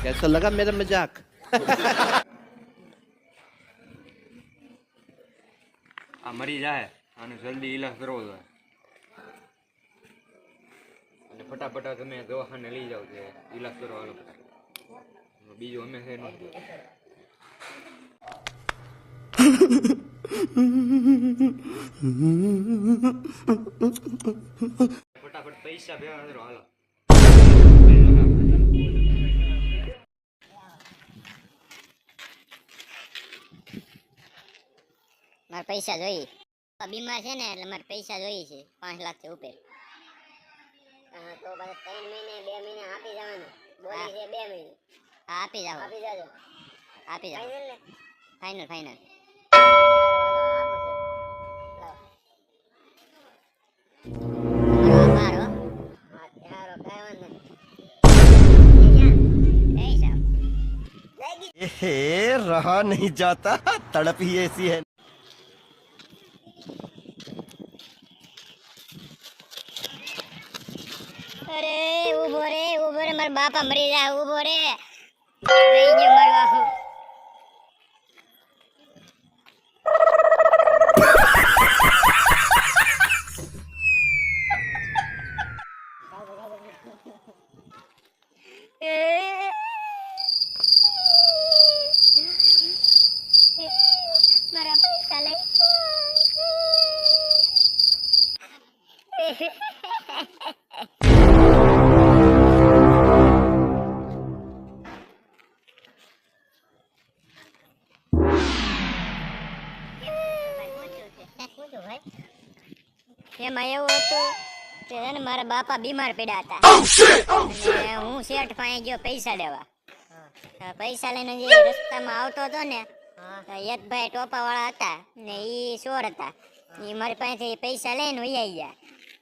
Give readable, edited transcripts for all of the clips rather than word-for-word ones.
कैसा लगा मेरा मजाक? આ મરી જાય અને જલ્દી ઈલાજ કરવો જોઈએ અને ફટાફટ તમે દવાખાને લઈ જાઓ કે ઈલાજ કરવા હાલો બીજું અમે છે નહીં ફટાફટ પૈસા ભેગા કરો હાલો મારે પૈસા જોઈએ બીમાર છે ને એટલે મારે પૈસા જોઈએ છે 5 લાખ થી ઉપર તો બસ 3 મહિને 2 મહિને આપી જવાનું બોલી છે 2 મહિને હા આપી જાવ આપી જાવ ફાઇનલ ફાઇનલ रहा नहीं जाता तड़प ही ऐसी है अरे उभो रे मारा बापा मरी जाए उभो रे लई गयो मारो बापू मारा पैसा ले એમાં એવું હતું કે એને મારા બાપા બીમાર પડ્યા હતા અને હું શેઠ પાસે ગયો પૈસા લેવા પૈસા લઈને જે રસ્તામાં આવતો હતો ને એક ભાઈ ટોપા વાળા હતા ને ઈ ચોર હતા ઈ મારી પાસેથી પૈસા લઈને વહી ગયા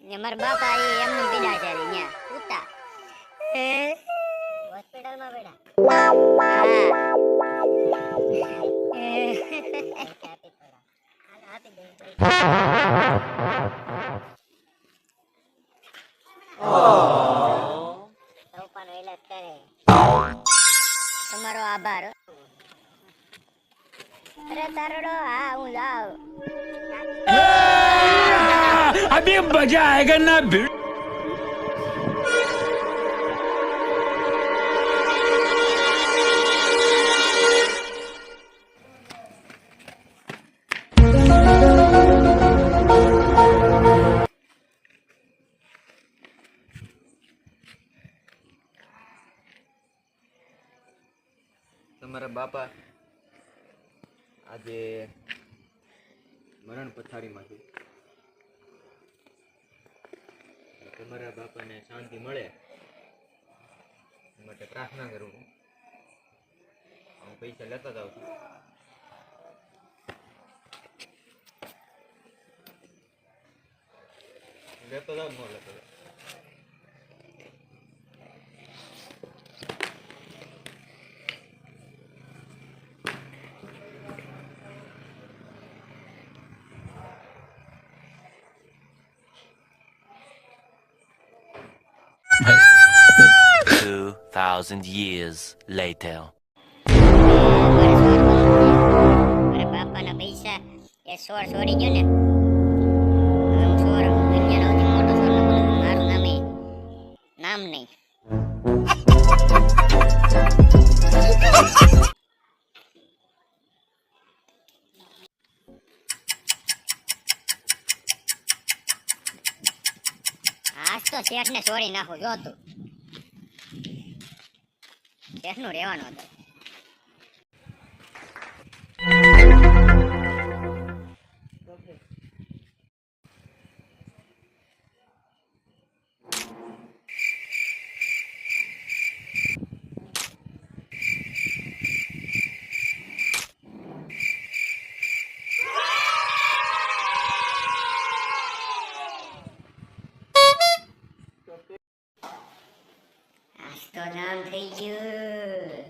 ને મારા બાપા ઈ એમને પીડા છે ત્યાં ઉતા હોસ્પિટલમાં તમારો આભાર અરે તારડો હા હું જાઉં अभी मजा आएगा ना भिड़ તમારા બાપા આજે મરણ પથારીમાં છે તમારા બાપાને શાંતિ મળે એ માટે પ્રાર્થના કરું હું પૈસા લેતા જાઉં છું લેતો જાવ ન લેતો જાવ years later. મારા બાપાના પૈસા એ સોર છોડી ગયો ને હું સોર દુનિયાનો સૌથી મોટો સોર મારું નામ નહીં આજ તો શેઠને છોડી નાખું જો તું શેઠનું રહેવાનું હતું તો નામ થઈ ગયું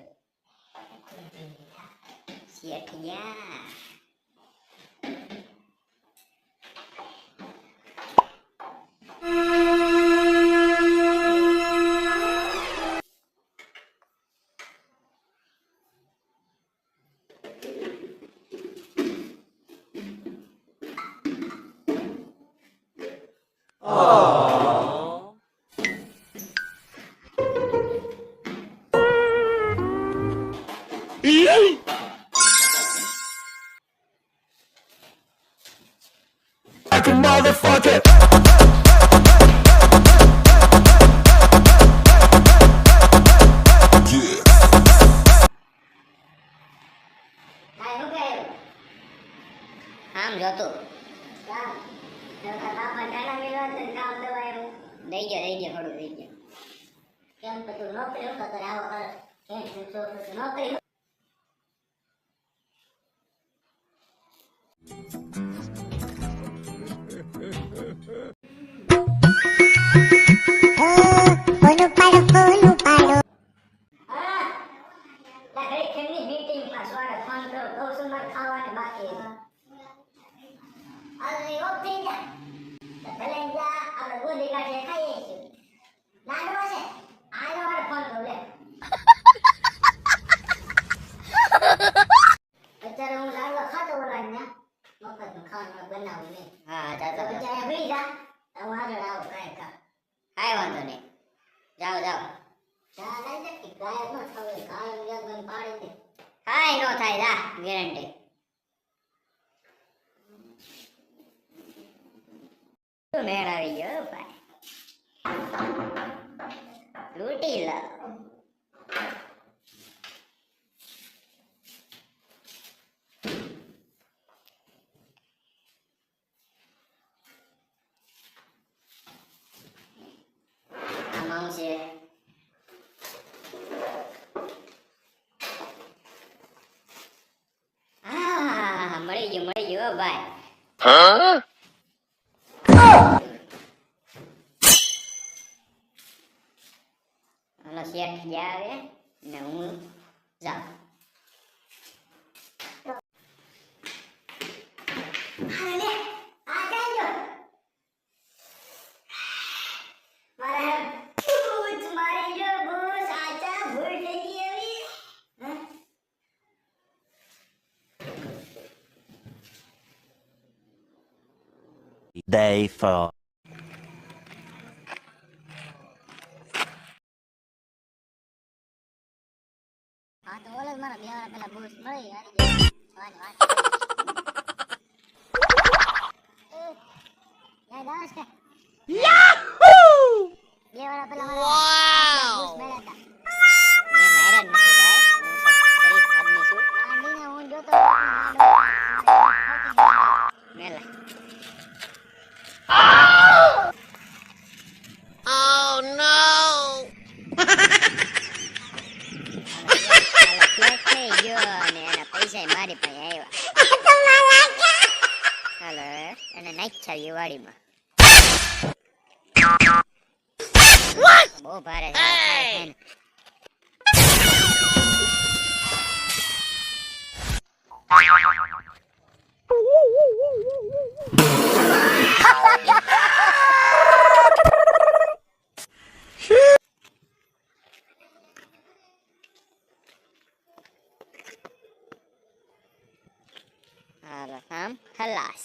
હા હું કહ્યું આમ જોતું કામ બાપા ટાણા મેળવા તો કામ દવાયું દઈ ગયો થોડું દઈ ગયો કેમ તો તું નોકરી હું કરે આવો કર નોકરી અત્યારે હું લાડવા ખાતો બોલાય ને મફતમાં ખાવાનું બનાવું નહીં હા ચાલો અત્યારે ભી જા હું આગળ આવું કાંઈ કાંઈ વાંધો નહીં જાઓ ચા લઈ લે કે ગાયબ ન થવે કાયમ જગન પાડી દે કાંઈ ન થાય જા ગેરંટી મેળ આવી ગયો ભાઈ લૂટી લો આમાં છે મળી ગયો ભાઈ હાલો શેઠ ગયા આવે ને હું જાઉં Day 4. હા તો ઓલે મારા બેવાળા પેલા બૂસ મળી વાત યાદ આવે છે યાહૂ બેવાળા પેલા મારા બૂસ મળ્યા હતા મેં માર્યા જ નથી ભાઈ હું શરીફ આદમી છું આંડીને હું જોતો મેલા Oh no! પૈસા મારી પાસે આવ્યા હાલો એને નાખ્યા વાડીમાં બહુ ભારે છે હાલો કામ ખલાસ